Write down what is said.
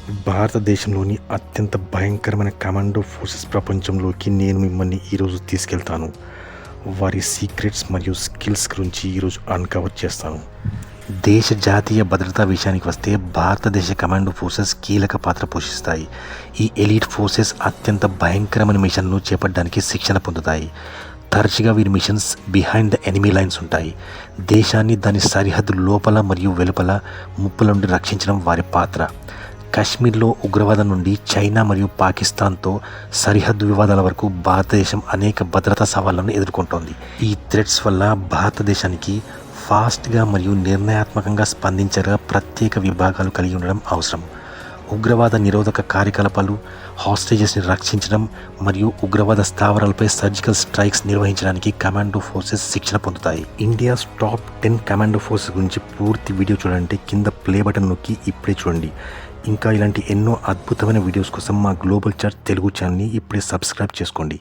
భారతదేశంలోని అత్యంత భయంకరమైన కమాండో ఫోర్సెస్ ప్రపంచంలోకి నేను మిమ్మల్ని ఈరోజు తీసుకెళ్తాను. వారి సీక్రెట్స్ మరియు స్కిల్స్ గురించి ఈరోజు అన్కవర్ చేస్తాను. దేశ జాతీయ భద్రతా విషయానికి వస్తే భారతదేశ కమాండో ఫోర్సెస్ కీలక పాత్ర పోషిస్తాయి. ఈ ఎలీట్ ఫోర్సెస్ అత్యంత భయంకరమైన మిషన్ను చేపట్టడానికి శిక్షణ పొందుతాయి. తరచుగా వీరి machines behind the enemy lines ఉంటాయి. దేశాన్ని దాని సరిహద్దు లోపల మరియు వెలుపల ముప్పుల నుండి రక్షించడం వారి పాత్ర. కాశ్మీర్లో ఉగ్రవాదం నుండి చైనా మరియు పాకిస్తాన్తో సరిహద్దు వివాదాల వరకు భారతదేశం అనేక భద్రతా సవాళ్లను ఎదుర్కొంటోంది. ఈ థ్రెట్స్ వల్ల భారతదేశానికి ఫాస్ట్గా మరియు నిర్ణయాత్మకంగా స్పందించగా ప్రత్యేక విభాగాలు కలిగి ఉండడం అవసరం. ఉగ్రవాద నిరోధక కార్యకలాపాలు, హాస్టేజెస్ని రక్షించడం మరియు ఉగ్రవాద స్థావరాలపై సర్జికల్ స్ట్రైక్స్ నిర్వహించడానికి కమాండో ఫోర్సెస్ శిక్షణ పొందుతాయి. ఇండియాస్ టాప్ 10 కమాండో ఫోర్సెస్ గురించి పూర్తి వీడియో చూడాలంటే కింద ప్లే బటన్ నొక్కి ఇప్పుడే చూడండి. ఇంకా ఇలాంటి ఎన్నో అద్భుతమైన వీడియోస్ కోసం మా గ్లోబల్ చార్ట్ తెలుగు ఛానల్ని ఇప్పుడే సబ్స్క్రైబ్ చేసుకోండి.